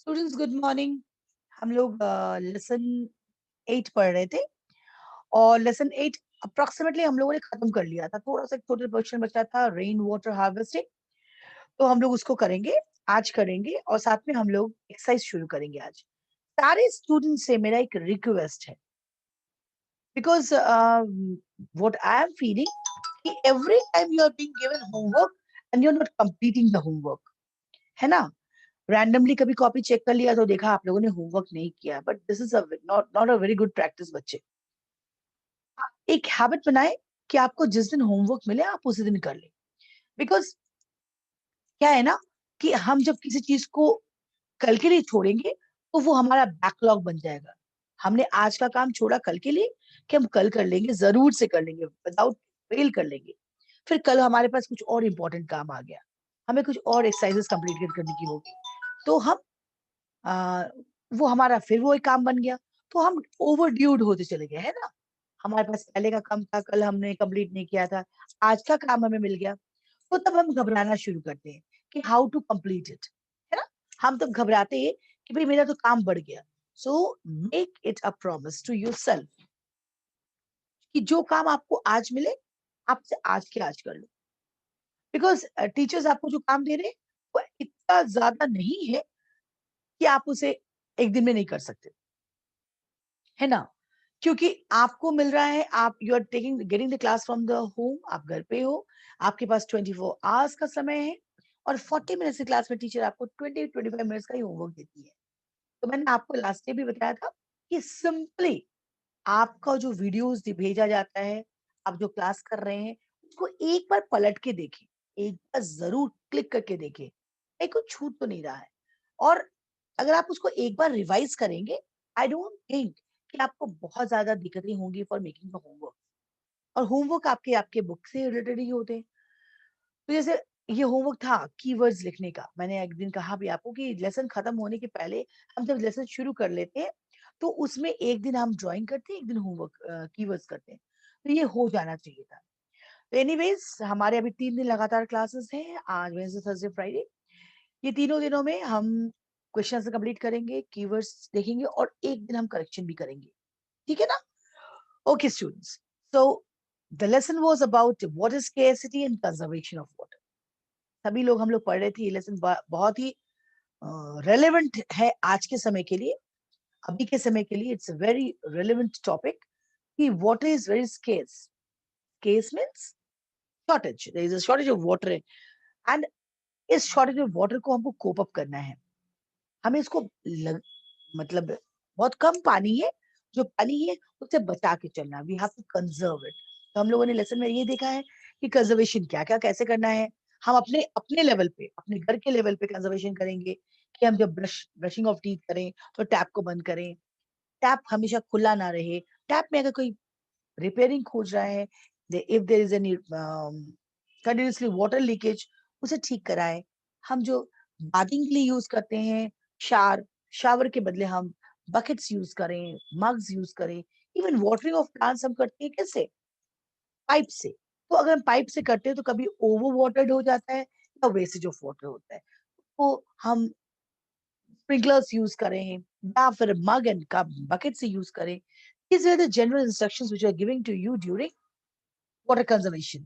Students good morning. हम लोग lesson 8 पढ़ रहे थे और लेसन 8 अप्रोक्सीमेटली हम लोगों ने खत्म कर लिया था। थोड़ा सा छोटा पोर्शन बचा था, रेन वाटर हार्वेस्टिंग। तो हम लोग उसको करेंगे, आज करेंगे और साथ में हम लोग एक्सरसाइज शुरू करेंगे आज। सारे स्टूडेंट से मेरा एक रिक्वेस्ट है, because what I am feeling कि every time you are being given homework and you are not completing the homework, है ना। रैंडमली कभी कॉपी चेक कर लिया तो देखा आप लोगों ने होमवर्क नहीं किया, but this is not not a very good practice. बच्चे एक हैबिट बनाए कि आपको जिस दिन होमवर्क मिले आप उसी दिन कर ले। बिकॉज क्या है ना कि हम जब किसी चीज को कल के लिए छोड़ेंगे तो वो हमारा बैकलॉग बन जाएगा। हमने आज का काम छोड़ा कल के लिए कि हम कल कर लेंगे, जरूर से कर लेंगे, विदाउट फेल कर लेंगे। फिर कल हमारे पास कुछ और इम्पोर्टेंट काम आ गया, हमें कुछ और एक्सरसाइजेस कंप्लीट करने की होगी, तो हम आ, वो हमारा फिर वो एक काम बन गया। तो हम ओवर ड्यूड होते चले गए, है ना। हमारे पास पहले का काम था, कल हमने कंप्लीट नहीं किया था, आज का काम हमें मिल गया। तो तब हम घबराना शुरू करते हैं कि हाउ टू कंप्लीट इट, है ना। हम तब घबराते हैं कि भाई मेरा तो काम बढ़ गया। So make it a promise to yourself कि जो काम आपको आज मिले, आपसे आज के आज कर लो। बिकॉज टीचर्स आपको जो काम दे रहे हैं वो इतना ज्यादा नहीं है कि आप उसे एक दिन में नहीं कर सकते, है ना। क्योंकि आपको मिल रहा है, आप you are taking getting the class from the home, आप घर पे हो, आपके पास 24 आवर्स का समय है और 40 मिनट्स की क्लास में टीचर आपको 20-25 मिनट्स का ही होमवर्क देती है। तो मैंने आपको लास्ट डे भी बताया था कि सिंपली आपका जो वीडियोस भेजा जाता है, आप जो क्लास कर रहे हैं, उसको एक बार पलट के देखें, एक बार जरूर क्लिक करके देखें, कहीं कुछ छूट तो नहीं रहा है। और अगर आप उसको एक बार रिवाइज करेंगे, आई डोंट थिंक कि आपको बहुत ज्यादा दिक्कतें होंगी फॉर मेकिंग द होमवर्क। और होमवर्क आपके आपके बुक से रिलेटेड ही होते हैं। तो जैसे ये होमवर्क था कीवर्ड्स लिखने का, मैंने एक दिन कहा भी आपको कि लेसन खत्म होने के पहले हम जब लेसन शुरू कर लेते हैं तो उसमें एक दिन हम ड्राइंग करते हैं, एक दिन होमवर्क कीवर्ड्स करते हैं। तो ये हो जाना चाहिए था। तो एनीवेज हमारे अभी 3 दिन लगातार क्लासेस हैं, आज वेडनेसडे थर्सडे फ्राइडे। ये तीनों दिनों में हम क्वेश्चन कंप्लीट करेंगे, कीवर्ड्स देखेंगे और एक दिन हम करेक्शन भी करेंगे, ठीक है ना। Okay students, so the lesson was about what is scarcity and conservation of water. सभी लोग हम लोग पढ़ रहे थे, ये लेसन बहुत ही रेलेवेंट है आज के समय के लिए, अभी के समय के लिए। It's a very relevant topic कि water is very scarce. Scarce means shortage, there is a shortage of water and इस शॉर्टेज ऑफ वाटर को हमको कोप अप करना है। हमें इसको मतलब बहुत कम पानी है, जो पानी है उसे बचा के चलना, we have to conserve it. तो हम लोगों ने लेसन में ये देखा है कि कंजर्वेशन क्या क्या कैसे करना है। हम अपने अपने लेवल पे, अपने घर के लेवल पे कंजर्वेशन करेंगे कि हम जब ब्रशिंग ऑफ टीथ करें तो टैप को बंद करें, टैप हमेशा खुला ना रहे। टैप में अगर कोई रिपेयरिंग खोज रहा है, if there is any continuously water leakage, उसे ठीक कराएं। हम जो बाथिंग के लिए यूज करते हैं, शावर शावर के बदले हम बकेट्स यूज करें, मग्स यूज करें। इवन वाटरिंग ऑफ प्लांट्स हम करते हैं कैसे, पाइप से। तो अगर हम पाइप से करते हैं तो कभी ओवर वाटर्ड हो जाता है या वेस्टेज ऑफ वाटर होता है। तो हम स्प्रिंकलर्स यूज करें या फिर मग एंड कप बकेट से यूज करें। These are the general instructions which are giving to you during water conservation.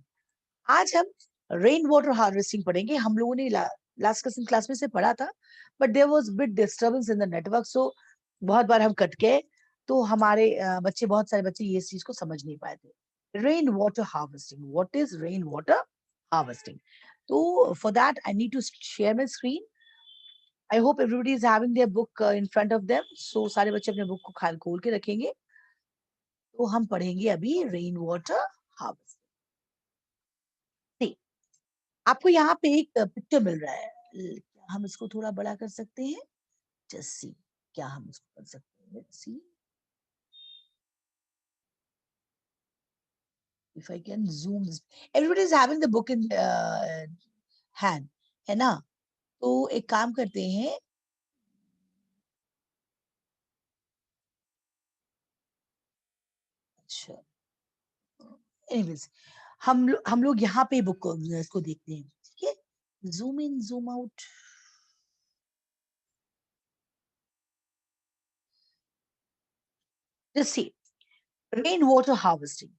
आज हम रेन वाटर हार्वेस्टिंग पढ़ेंगे। हम लोगों ने लास्ट क्लास में से पढ़ा था, but there was bit disturbance in the network, so बहुत बार हम कट गए। तो हमारे बच्चे, बहुत सारे बच्चे ये इस चीज को समझ नहीं पाए थे। Rain water harvesting, what is rain water harvesting. तो for that I need to share my screen. I hope everybody is having their book in front of them. So सारे बच्चे अपने बुक को खाल खोल के रखेंगे। तो हम पढ़ेंगे अभी रेन वाटर हार्वेस्टिंग। आपको यहाँ पे एक पिक्चर मिल रहा है, हम इसको थोड़ा बड़ा कर सकते हैं। जस्ट सी, क्या हम इसको कर सकते हैं, see if I can zoom this. Everybody is having the book in hand, है ना। तो एक काम करते हैं, अच्छा, एनीवेज हम लोग यहाँ पे बुक को इसको देखते हैं, ठीक है। Zoom in zoom out, just see, rain water harvesting,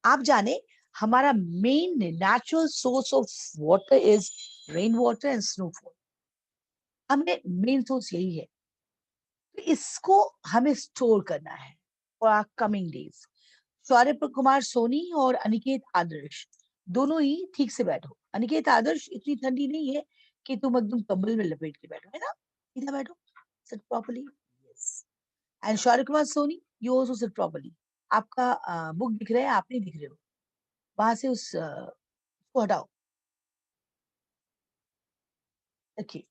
आप जाने हमारा main natural source of water is rain water and snowfall. हमें मेन सोर्स यही है, तो इसको हमें स्टोर करना है फॉर आवर कमिंग डेज। शौर्य कुमार सोनी और अनिकेत आदर्श दोनों ही ठीक से बैठो। अनिकेत आदर्श, इतनी ठंडी नहीं है कि तुम एकदम कंबल में लपेट के बैठो, है ना, सीधा बैठो, sit properly, yes. And Shaurya Kumar Soni, you also sit properly. आपका बुक दिख रहा है, आप नहीं दिख रहे हो, वहां से उसको हटाओ, रखिए,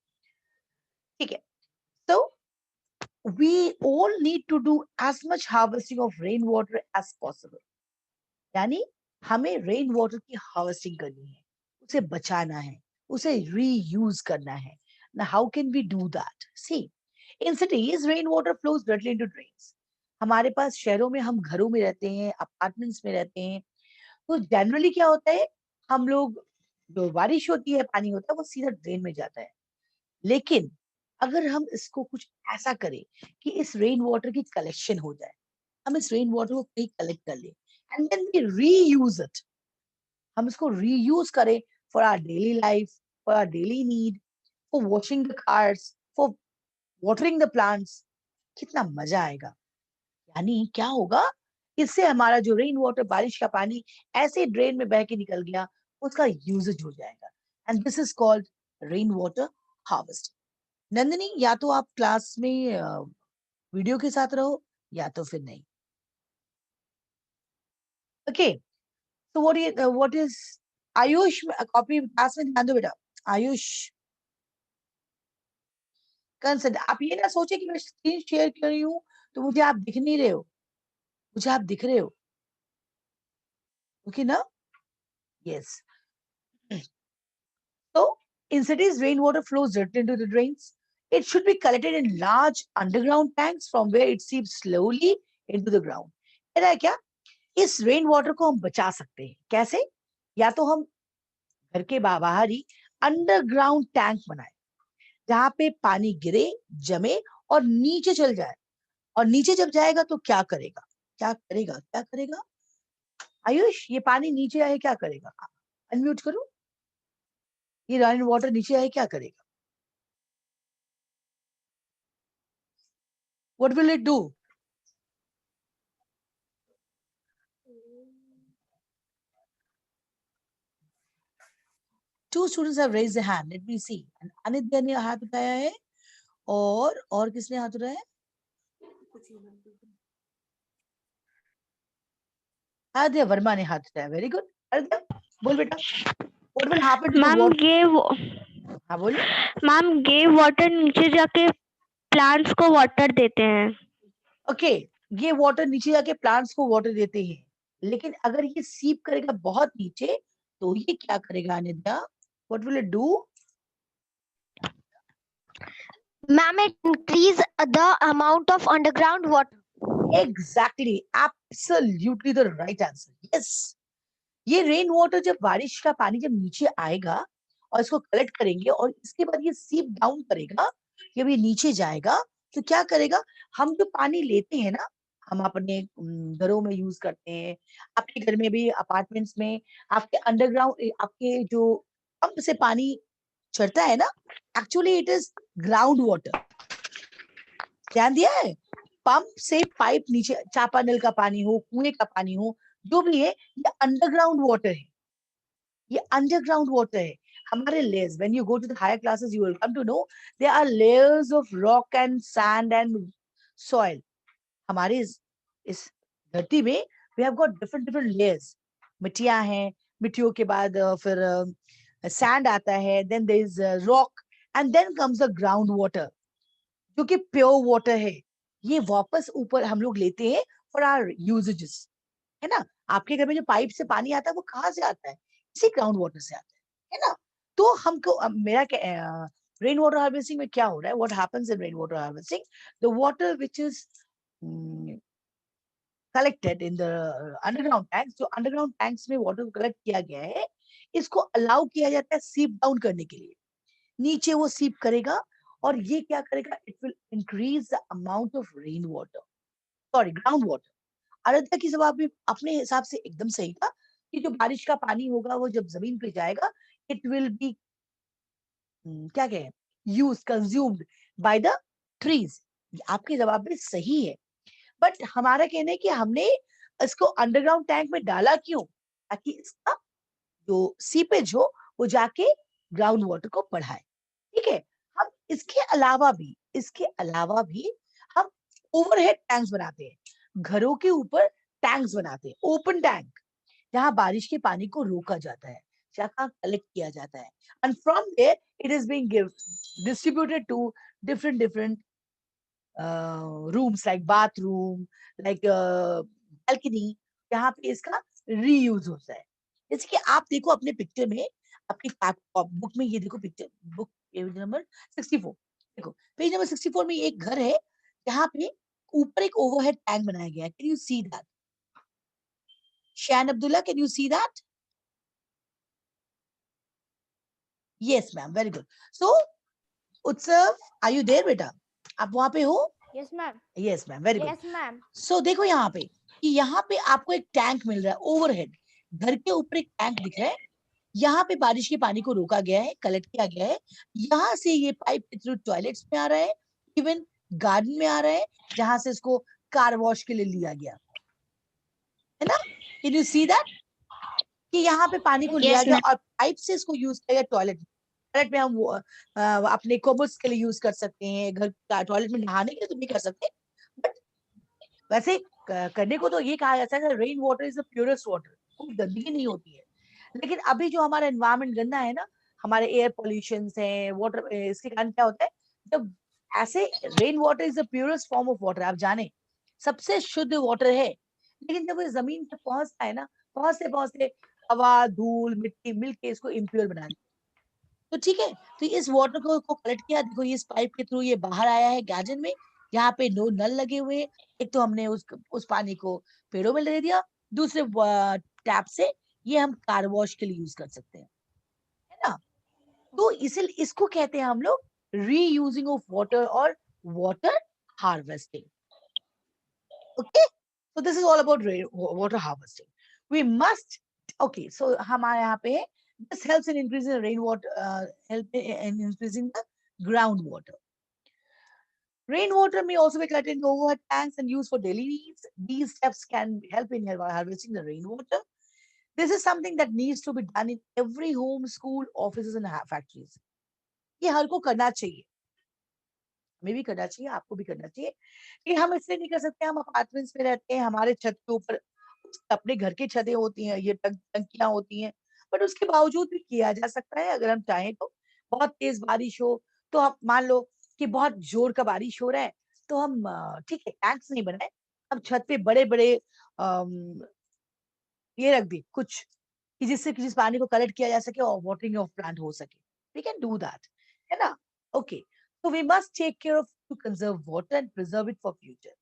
ठीक है। So we all need to do as much harvesting of rainwater as possible. यानी हमें रेन वाटर की हार्वेस्टिंग करनी है, उसे बचाना है, उसे रीयूज करना है। Now how can we do that? See, in cities rain water flows directly into drains. हमारे पास शहरों में हम घरों में रहते हैं, अपार्टमेंट्स में रहते हैं, तो जनरली क्या होता है, हम लोग जो बारिश होती है, पानी होता है, वो सीधा ड्रेन में जाता है। लेकिन अगर हम इसको कुछ ऐसा करें कि इस रेन वाटर की कलेक्शन हो जाए, हम इस रेन वाटर को कहीं कलेक्ट कर ले and then we reuse it, हम इसको रीयूज करें for our daily life, for our daily need, for washing the cars, for watering the plants, कितना मजा आएगा। यानी क्या होगा, इससे हमारा जो रेन वाटर, बारिश का पानी ऐसे ड्रेन में बह के निकल गया, उसका यूजेज हो जाएगा, and this is called rain water harvesting. Nandini, या तो आप क्लास में वीडियो के साथ रहो या तो फिर नहीं। ओके, तो what is Ayush, copy class में ध्यान दो बेटा। आयुष, कंसर्न, आप ये ना सोचे कि मैं स्क्रीन शेयर कर रही हूँ तो मुझे आप दिख नहीं रहे हो, मुझे आप दिख रहे हो, ओके ना, yes. So, in cities, rainwater flows directly into the drains. It should be collected in large underground tanks from where it seeps slowly into the ground. कहना है क्या, इस रेन वाटर को हम बचा सकते हैं कैसे, या तो हम घर के बाहर ही अंडरग्राउंड टैंक बनाए, जहां पे पानी गिरे, जमे और नीचे चल जाए। और नीचे जब जाएगा तो क्या करेगा, क्या करेगा, क्या करेगा, आयुष, ये पानी नीचे आए क्या करेगा, अनम्यूट करो, ये रेन वाटर नीचे आए क्या करेगा, what will it do? Two students have raised their hand. Let me see. And अनित्य ने हाथ उठाया है, और किसने हाथ उठाया है? आदित्य वर्मा ने हाथ उठाया। Very good. आदित्य, बोल बेटा, what will happen to the ma'am water? ये हाँ बोलिए। मैम ये वाटर नीचे जाके प्लांट्स को वाटर देते हैं। ओके, ये वाटर नीचे जाके प्लांट्स को वाटर देते हैं, लेकिन अगर ये सीप करेगा बहुत नीचे तो ये क्या करेगा अनित्य? What will it do? Ma'am, it increase the amount of underground water. Exactly, absolutely the right answer. Yes. ये रेन वाटर, जब बारिश का पानी जब नीचे आएगा और इसको कलेक्ट करेंगे और इसके बाद ये सीप डाउन करेगा, जब ये नीचे जाएगा तो क्या करेगा, हम जो पानी लेते हैं ना, हम अपने घरों में यूज करते हैं, आपके घर में भी, अपार्टमेंट्स में, आपके अंडरग्राउंड, आपके जो पंप से पानी चढ़ता है ना, actually it is ground water. ध्यान दिया है, पंप से पाइप नीचे, चापानल का पानी हो, कुएं का पानी हो, जो भी है, ये अंडरग्राउंड वाटर है, ये अंडरग्राउंड वाटर है। हमारे layers, when you go to the higher classes you will come to know there are layers of rock and sand and soil. हमारे इस धरती में we have got different different layers, मिट्टियां हैं, मिट्टियों के बाद फिर सैंड आता है, then there is rock, and then comes the ground water, जो कि प्योर वाटर है। ये वापस ऊपर हम लोग लेते हैं फॉर आवर यूजेजेस, है ना। आपके घर में जो पाइप से पानी आता है वो कहाँ से आता है, इसी ग्राउंड वाटर से आता है ना। तो हमको मेरा रेन वाटर हार्वेस्टिंग में क्या हो रहा है, what happens in rain water harvesting, the water which is collected in the underground tanks, जो अंडरग्राउंड टैंक्स में वाटर कलेक्ट किया गया है, इसको अलाउ किया जाता है सीप डाउन करने के लिए, नीचे वो सीप करेगा, और ये क्या करेगा, it will increase the amount of rain water, sorry ground water, Aaradhya की जवाब भी अपने हिसाब से एकदम सही था कि जो बारिश का पानी होगा वो जब जमीन पे जाएगा इट विल बी क्या कहें use consumed by the trees. आपके जवाब में सही है, बट हमारा कहना है कि हमने इसको अंडरग्राउंड टैंक में डाला क्यों, ताकि इसका जो सीपेज हो वो जाके ग्राउंड वाटर को बढ़ाए। ठीक है, हम इसके अलावा भी हम ओवरहेड टैंक्स बनाते हैं, घरों के ऊपर टैंक्स बनाते हैं, ओपन टैंक, जहां बारिश के पानी को रोका जाता है, जहां कलेक्ट किया जाता है, and from there it is being distributed to different rooms like bathroom, like balcony, यहाँ पे इसका रीयूज होता है। जैसे कि आप देखो अपने पिक्चर में, आपकी बुक में, ये देखो पिक्चर, बुक पेज नंबर 64, देखो पेज नंबर 64 में एक घर है जहाँ पे ऊपर एक ओवरहेड टैंक बनाया गया है। Can you see that? Shan Abdullah, can you see that? Yes ma'am, very good. So Utsav, are you there बेटा? आप वहां पे हो? Yes ma'am. Yes ma'am, very good. Yes ma'am. So देखो यहाँ पे कि यहाँ पे आपको एक टैंक मिल रहा है ओवरहेड, घर के ऊपर एक टैंक दिख रहा है, यहाँ पे बारिश के पानी को रोका गया है, कलेक्ट किया गया है, यहाँ से ये पाइप के थ्रू टॉयलेट्स में आ रहा है, इवन गार्डन में आ रहा है, जहां से इसको कार वॉश के लिए लिया गया है ना। कैन यू सी दैट कि यहाँ पे पानी को लिया Yes, गया ma'am. और पाइप से इसको यूज किया गया टॉयलेट में हम अपने कोबर्स के लिए यूज कर सकते हैं, घर का टॉयलेट में नहाने के लिए तो नहीं कर सकते, बट वैसे करने को तो ये कहा जाता है rain water is the purest water, कोई गंदगी नहीं होती है। लेकिन अभी जो हमारा एनवायरमेंट गंदा है ना, हमारे एयर पोल्यूशन है, वाटर, इसके कारण क्या होता है, जब ऐसे rain water is the purest form of water, आप जाने सबसे शुद्ध वाटर है, लेकिन जब वो जमीन पे पहुंचता है ना, पहुंचते पहुंचते हवा, धूल, मिट्टी मिलके इसको इम्प्योर बना देती है। तो ठीक है, तो इस वाटर को कलेक्ट किया, देखो ये इस पाइप के थ्रू ये बाहर आया है गार्डन में, यहाँ पे दो नल लगे हुए हैं, एक तो हमने उस पानी को पेड़ों में दे दिया, दूसरे टैप से ये हम कार वॉश के लिए यूज कर सकते हैं, है ना। तो इसलिए इसको कहते हैं हम लोग रीयूजिंग ऑफ वाटर और water harvesting. Okay, so this is all about water harvesting. We must, okay, so हमारे यहाँ पे है, this helps in increasing the rainwater, help in increasing the groundwater. Rainwater may also be collected in overhead tanks and used for daily needs. These steps can help in harvesting the rainwater. This is something that needs to be done in every home, school, offices and factories. ये हर को करना चाहिए, हमें भी करना चाहिए, आपको भी करना चाहिए। कि हम इसलिए नहीं कर सकते, हम अपार्टमेंट्स में रहते हैं, हमारे छत के ऊपर अपने घर की छतें होती हैं, ये टंकियां होती हैं, बट उसके बावजूद भी किया जा सकता है अगर हम चाहें तो। बहुत तेज बारिश हो तो हम मान लो कि बहुत जोर का बारिश हो रहा है, तो हम ठीक है टैंक्स नहीं बनाए, हम छत पे बड़े बड़े ये रख दी कुछ कि जिससे जिस पानी को कलेक्ट किया जा सके और वाटरिंग ऑफ प्लांट हो सके, वी कैन डू दैट, है ना। Okay, so we must take care of to conserve water and preserve it for future.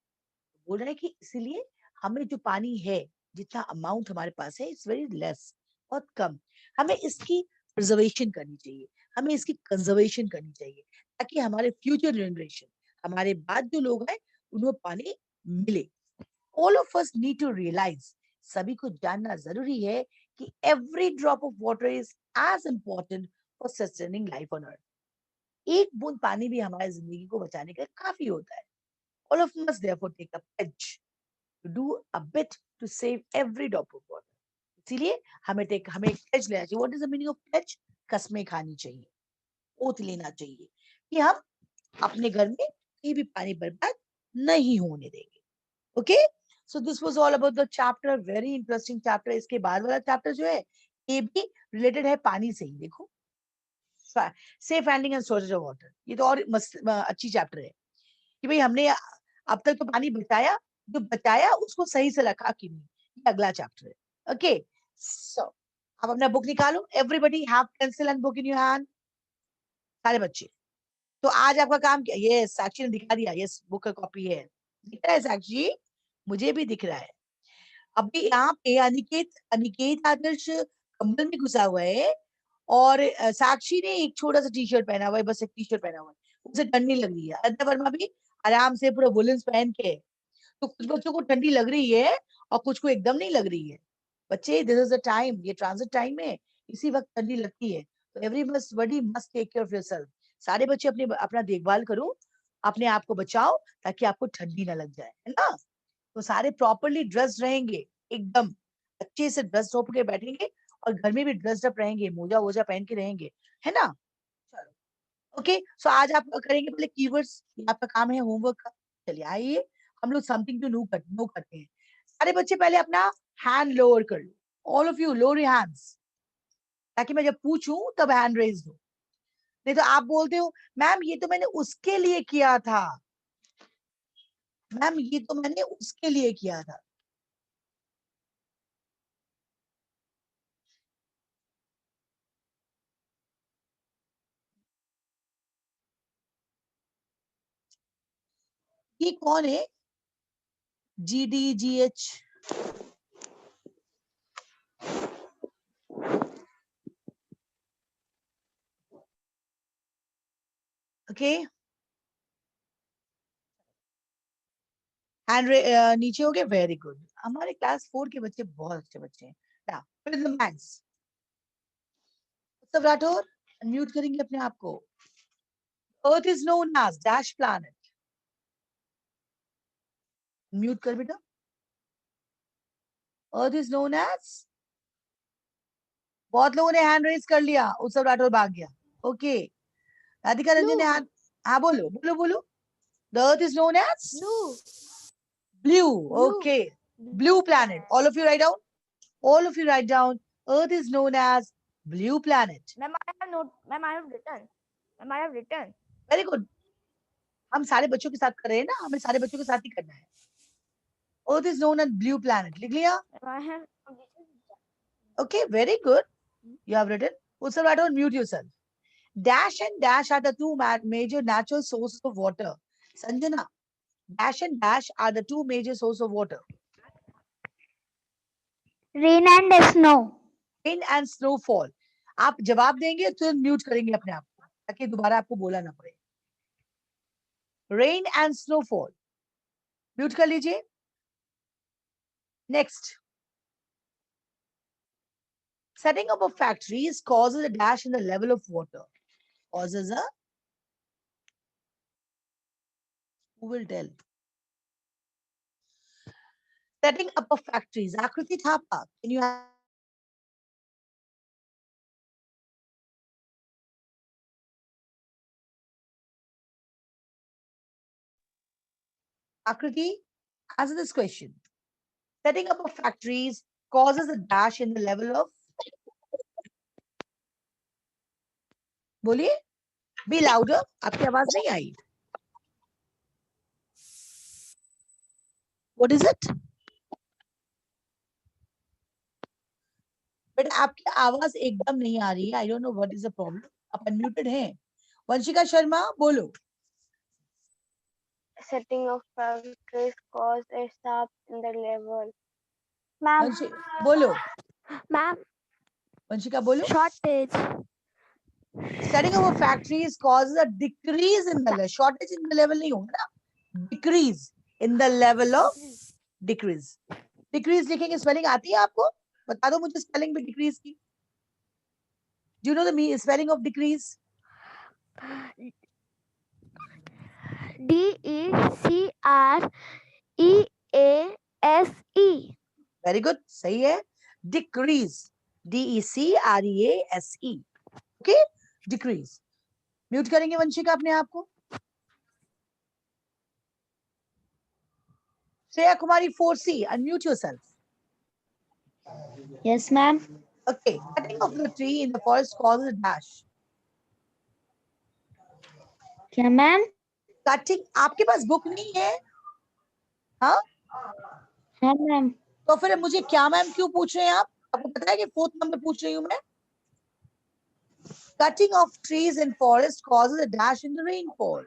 बोल रहे हैं कि इसीलिए हमें जो पानी है, जितना अमाउंट हमारे पास है, इट्स वेरी लेस, बहुत कम, हमें इसकी प्रिजर्वेशन करनी चाहिए, हमें इसकी कंजर्वेशन करनी चाहिए, ताकि हमारे फ्यूचर जनरेशन, हमारे बाद जो लोग हैं, उन्हें पानी मिले। All of us need to realize, सभी को जानना जरूरी है कि every drop of water is as important for sustaining life on earth. एक बूंद पानी भी हमारी जिंदगी को बचाने के लिए काफी होता है। All of us therefore take a pledge to do a bit to save every drop of water. इसीलिए हमें एक pledge लेना चाहिए। What is the meaning of pledge? कसमें खानी चाहिए, ओथ लेना चाहिए कि हम अपने घर में कहीं भी पानी बर्बाद नहीं होने देंगे। Okay, so this was all about the chapter, very interesting chapter. इसके बाद वाला चैप्टर जो है ये भी रिलेटेड है पानी से ही, देखो safe handling and storage of water, ये तो और अच्छी चैप्टर है कि भाई हमने अब तक तो पानी बचाया, जो बचाया उसको सही से रखा कि नहीं, ये अगला चैप्टर है। ओके, सो अब अपना बुक निकालो, everybody have pencil and book in your hand, सारे बच्चे। तो आज आपका काम क्या, ये साक्षी ने दिखा दिया, ये बुक का कॉपी है, दिख रहा है साक्षी? मुझे भी दिख रहा है। अभी यहाँ पे अनिकेत अनिकेत आदर्श कंबल में घुसा हुआ है और साक्षी ने एक छोटा सा टी शर्ट पहना हुआ है, बस एक टी शर्ट पहना हुआ है, उसे ठंड नहीं लग रही है। अद्या वर्मा भी आराम से पूरा वुलन्स पहन के, तो कुछ बच्चों को ठंडी लग रही है और कुछ को एकदम नहीं लग रही है। बच्चे, दिस इज द टाइम, ये ट्रांजिट टाइम है, इसी वक्त ठंडी लगती है। तो everybody must take care of yourself. सारे बच्चे अपना देखभाल करो, अपने आप को बचाओ ताकि आपको ठंडी ना लग जाए, है ना। तो सारे प्रॉपरली ड्रेस्ड रहेंगे, एकदम अच्छे से ड्रेस्ड होकर बैठेंगे और घर में भी ड्रेस्ड अप रहेंगे, मोजा वोजा पहन के रहेंगे, है ना। चलो, ओके। सो आज आप करेंगे पहले कीवर्ड्स, ये आपका काम है होमवर्क का। चलिए आइए हम लोग समथिंग टू नो करते हैं। सारे बच्चे पहले अपना हैंड लोअर कर लो, all of you lower your hands, ताकि मैं जब पूछूं तब हैंड रेज दो। नहीं तो आप बोलते हो मैम ये तो मैंने उसके लिए किया था, मैम ये तो मैंने उसके लिए किया था। ये कौन है? GDGH, okay. हैंड नीचे हो गए, वेरी गुड। हमारे क्लास 4 के बच्चे बहुत अच्छे बच्चे हैं। Now fill in the blanks. सब राठौर अनम्यूट करेंगे अपने आप को। Earth is known as dash planet, mute कर बेटा। अर्थ इज नोन एज, बहुत लोगों ने हैंड रेज कर लिया, उत्सव राठौर भाग गया। ओके, राधिका रंजन ने हाथ, हाँ बोलो बोलो बोलो। The earth is known as blue, okay, blue planet. All of you write down. All of you write down. Earth is known as blue planet. Ma'am, I have not. Ma'am, I have written. Ma'am, I have written. Very good. हम सारे बच्चों के साथ कर रहे हैं ना, हमें सारे बच्चों के साथ ही करना है। Earth is known as blue planet. लिख लिया? Ma'am, I have. Okay, very good. You have written. Utsav Rathore, mute yourself. Dash and dash are the two major natural sources of water. Sanjana, dash and dash are the two major sources of water. Rain and snow. Rain and snowfall. आप जवाब देंगे तो mute करेंगे अपने आप को ताकि दोबारा आपको बोला ना पड़े। Rain and snowfall. म्यूट कर लीजिए। Next. Setting up of factories causes a dash in the level of water. Causes a, who will tell? Setting up of factories. Akriti Thapa, can you have? Akriti, answer this question. Setting up of factories causes a dash in the level of. बोलिए, be louder. आपकी आवाज नहीं आई. What is it? But आपकी आवाज एकदम नहीं आ रही है. I don't know what is the problem. आप unmuted हैं. वंशिका शर्मा बोलो. Setting of factories cause a stop in the level. Ma'am. बोलो. Ma'am, वंशिका बोलो. shortage. Setting up of factories causes a decrease in the level. Shortage in the level नहीं होगा ना. Decrease in the level of decrease. Decrease लिखेंगे, spelling आती है आपको? बता दो मुझे spelling भी decrease की. Do you know the spelling of decrease? DECREASE. Very good. सही है. Decrease. DECREASE. Okay? Decrease. Mute करेंगे वंशिका अपने आप को. Shreya Kumari 4C, unmute yourself. Yes, ma'am. Okay. Cutting of the tree in the forest causes a dash. क्या ma'am? Cutting, आपके पास book नहीं है? हाँ? हाँ मैम. तो फिर मुझे क्या मैम क्यों पूछ रहे हैं आप? आपको पता है कि 4th नंबर पूछ रही हूँ मैं? Cutting of trees in forest causes a dash in the rainfall.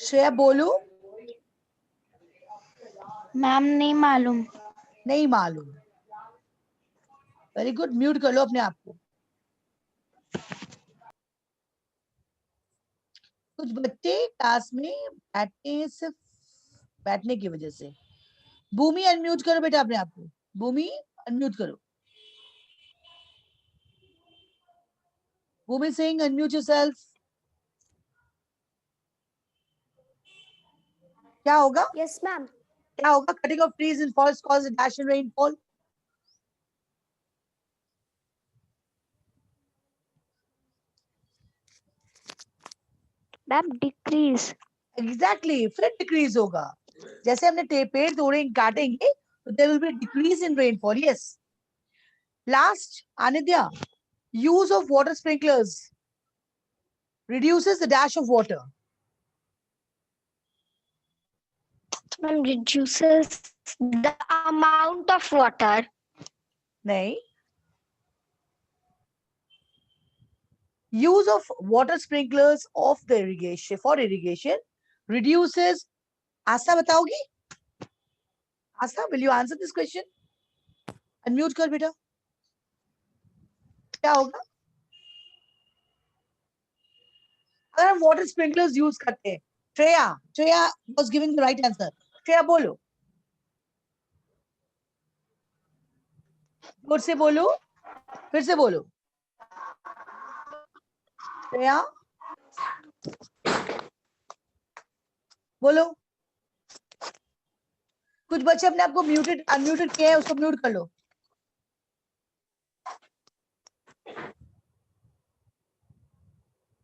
Shreya बोलो. मैम नहीं मालूम. नहीं मालूम. वेरी गुड, म्यूट कर लो अपने आप को। कुछ बच्चे क्लास में बैठते हैं सिर्फ बैठने की वजह से। भूमि अनम्यूट करो बेटा अपने आप को, भूमि अनम्यूट करो। Bhumi Singh unmute yourself. क्या होगा? Yes, ma'am. क्या होगा? Cutting of trees in forest cause a dash in rainfall. Ma'am decrease. Exactly, फिर डिक्रीज होगा। जैसे हमने पेड़ तोड़े काटेंगे तो there will be decrease in rainfall. Yes. Last, Anidya, use of water sprinklers reduces the dash of water. Ma'am, reduces the amount of water. नहीं, use of water sprinklers of the irrigation for irrigation reduces. Aastha बताओगी? Aastha, will you answer this question? Unmute कर बेटा। क्या होगा अगर हम water sprinklers use करते हैं? Shreya was giving the right answer. Shreya बोलो, जोर से बोलो, फिर से बोलो। श्रेया बोलो। कुछ बच्चे अपने आप को म्यूटेड अनम्यूटेड किए हैं, उसको म्यूट कर लो।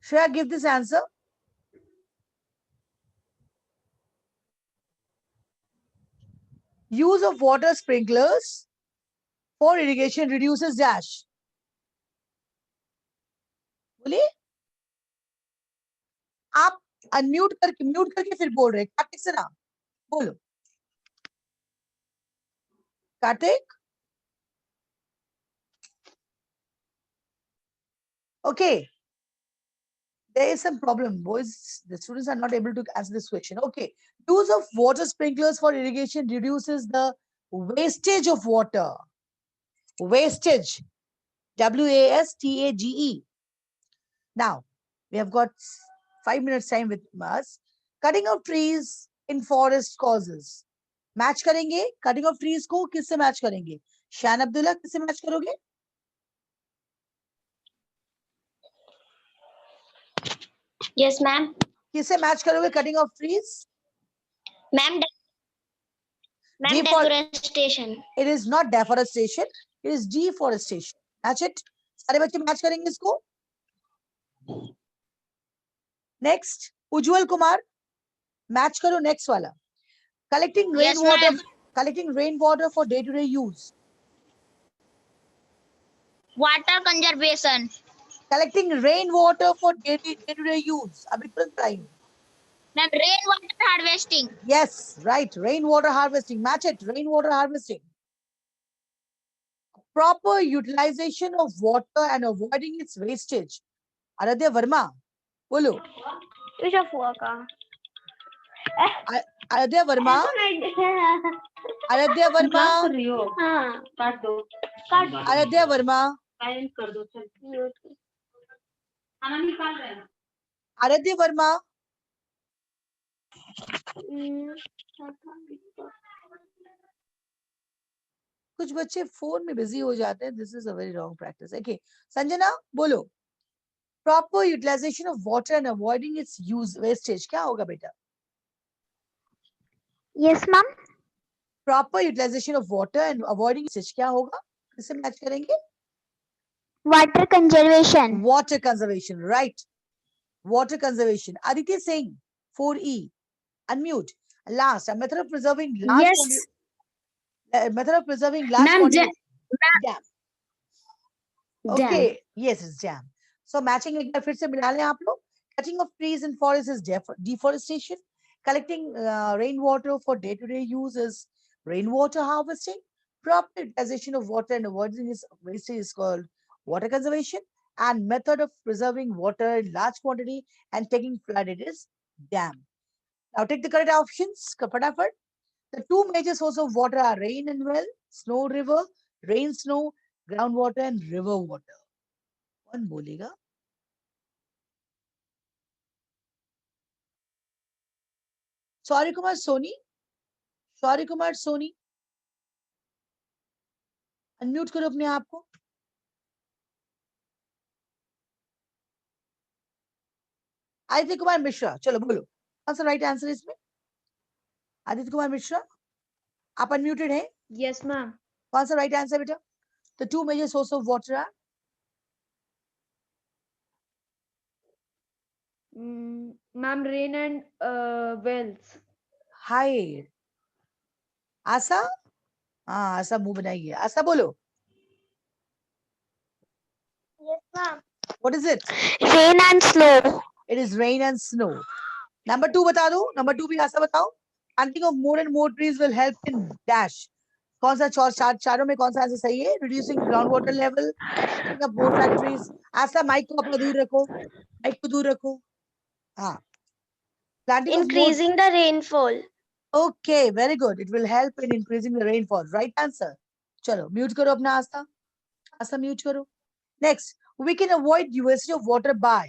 Shreya, give this answer. Use of water sprinklers for irrigation reduces dash. बोलिए। आप अनम्यूट करके म्यूट करके फिर बोल रहे हैं। कार्तिक से ना बोलो। Kartik, okay. There is some problem, boys. The students are not able to answer this question. Okay. Use of water sprinklers for irrigation reduces the wastage of water. Wastage. WASTAGE. Now, we have got 5 minutes time with us. Cutting of trees in forest causes. Match करेंगे cutting of trees को किससे match करेंगे? शान अब्दुल्ला किससे match करोगे? Yes, ma'am. किससे match करोगे cutting of trees? Ma'am, deforestation. It is not deforestation, it is deforestation. Match it. सारे बच्चे match करेंगे इसको. Next, Ujjwal Kumar, match करो next वाला. Collecting rainwater. Yes, collecting rainwater for day-to-day use. water conservation. Collecting rainwater for day-to-day use. अभी तुरंत बताइए. Ma'am, rainwater harvesting. Yes, right. Rainwater harvesting. Match it. Rainwater harvesting. Proper utilization of water and avoiding its wastage. Aradhya Verma, बोलो. Aradhya Verma. Aradhya Verma. Aradhya Verma. Aradhya Verma. कुछ बच्चे phone में busy हो जाते हैं. This is a very wrong practice. Okay, Sanjana बोलो. Proper utilisation of water and avoiding its use wastage. क्या होगा बेटा? Yes ma'am. Proper utilisation of water and avoiding wastage क्या होगा? किससे मैच करेंगे? Water conservation. Water conservation, right. Water conservation. Aditi Singh, 4E, unmute. Last, a method of preserving large quantity. Method of preserving large quantity. Dam. Okay, yes, it's dam. So matching एक बार फिर से मिला लें आप लोग. Cutting of trees in forests is deforestation. Collecting rainwater for day-to-day use is rainwater harvesting. Proper utilization of water and avoiding its wastage is called water conservation. And method of preserving water in large quantity and taking flood it is dam. Now take the correct options. Fatapat. The two major sources of water are rain and well, snow river, rain snow, ground water and river water. कौन बोलेगा? शौर्य कुमार सोनी, शौर्य Kumar Soni, unmute करो अपने आप को। आदित्य कुमार मिश्रा, चलो बोलो कौन सा राइट आंसर है इसमें? आदित्य कुमार मिश्रा, आप अनम्यूटेड हैं? Yes, ma'am. कौन सा राइट आंसर बेटा? The two major sources of water are? Ma'am, rain and wells. Hi. आशा? हाँ, आशा मुंह बनाइए। आशा बोलो। Yes, ma'am. What is it? Rain and snow. It is rain and snow. Number 2 बता दो। Number 2 भी आशा बताओ। Planting of more and more trees will help in dash. कौन सा चारों में कौन सा आंसर सही है? Reducing ground water level, setting up more factories. आशा माइक को अपना दूर रखो, माइक को दूर रखो। हाँ। Planting of more. Increasing the rainfall. Okay, very good. It will help in increasing the rainfall. Right answer. चलो म्यूट करो अपना आस्था, आस्था म्यूट करो। Next, we can avoid wastage of water by.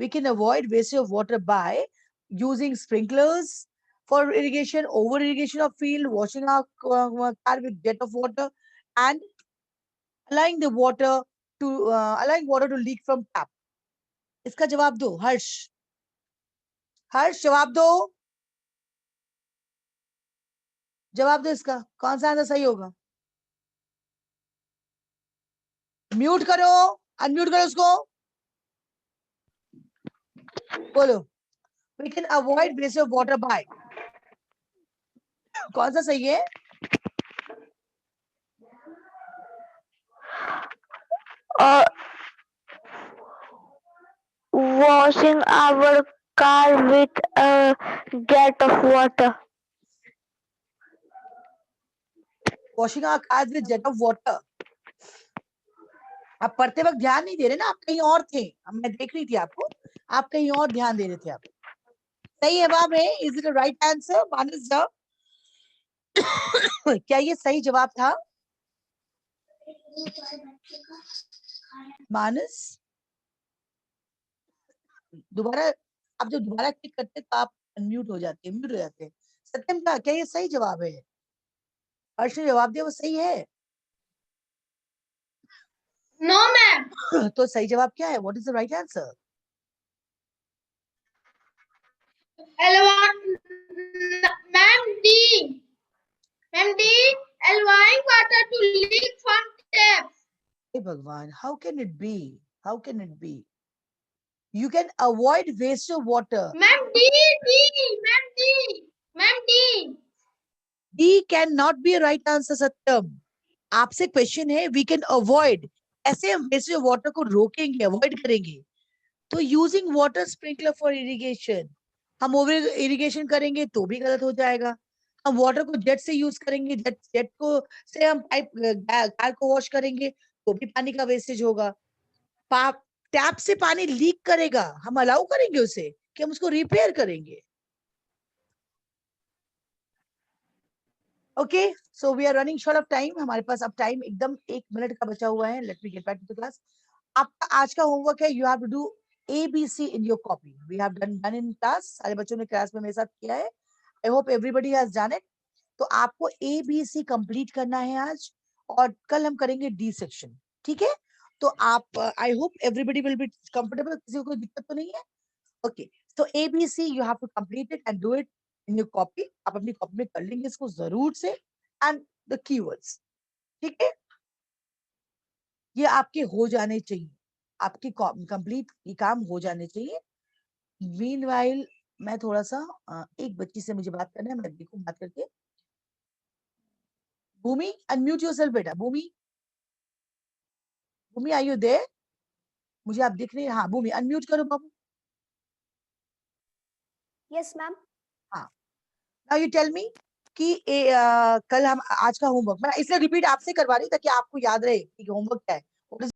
We can avoid wastage of water by using sprinklers for irrigation, over irrigation of field, washing our car with jet of water, and allowing the water to allowing water to leak from tap. इसका जवाब दो हर्ष। हर्ष जवाब दो, जवाब दो इसका कौन सा आंसर सही होगा? म्यूट करो, अनम्यूट करो उसको, बोलो। We can avoid wastage of water by. कौन सा सही है? Washing our car with a jet of water. Washing our cars with jet of water. आप पढ़ते वक्त ध्यान नहीं दे रहे ना, आप कहीं और थे। अब मैं देख रही थी आपको, आप कहीं और ध्यान दे रहे थे। आप सही जवाब है। Is it right answer? Manas जवाब क्या ये सही जवाब था? मानस दोबारा, आप जब दोबारा क्लिक करते तो आप अनम्यूट हो जाते हैं, म्यूट हो जाते हैं। सत्यम का क्या ये सही जवाब है? हर्ष ने जवाब दिया वो सही है। No, ma'am. तो सही जवाब क्या है? What is the right answer? Ma'am D. Ma'am D. Allowing water to leak from taps. Hey Bhagwan, how can it be? How can it be? You can avoid waste of water. Ma'am D. Ma'am D. Ma'am D. D cannot be a right answer, Satyam. आपसे question है we can avoid, ऐसे हम waste of water को रोकेंगे, avoid करेंगे। तो using water sprinkler for irrigation, हम over irrigation करेंगे तो भी गलत हो जाएगा। हम वाटर को जेट से यूज करेंगे, जेट को से हम पाइप कार को वॉश करेंगे तो भी पानी का वेस्टेज होगा। टैप से पानी लीक करेगा, हम अलाउ करेंगे उसे कि हम उसको रिपेयर करेंगे? Okay, so we are running short of time. हमारे पास अब टाइम एकदम 1 मिनट का बचा हुआ है। Let me get back to the class. आपका आज का होमवर्क है, you have to do ABC in your copy. We have done in class. सारे बच्चों ने क्लास में मेरे साथ किया है। I hope everybody has done it. तो आपको ABC कंप्लीट करना है आज, और कल हम करेंगे D सेक्शन। ठीक है? तो आप आई hope everybody will be comfortable, किसी को कोई दिक्कत तो नहीं है? ओके, तो ABC you have to complete it and do it in your copy. आप अपनी कॉपी में कर लेंगे इसको जरूर से, एंड द कीवर्ड्स। ठीक है? ये आपके हो जाने चाहिए, आपके कंप्लीट ये काम हो जाने चाहिए। मीनवाइल मैं थोड़ा सा एक बच्ची से मुझे बात करना है, मैं देखूं बात करके। भूमि, अनम्यूट योरसेल्फ बेटा। भूमि, भूमि आर यू देयर? मुझे आप दिख रही हैं? हाँ भूमि, अनम्यूट करो बाबू। Yes, ma'am. हाँ, नाउ यू टेल मी कि कल हम आज का होमवर्क मैं इसलिए रिपीट आपसे करवा रही ताकि आपको याद रहे कि होमवर्क क्या है।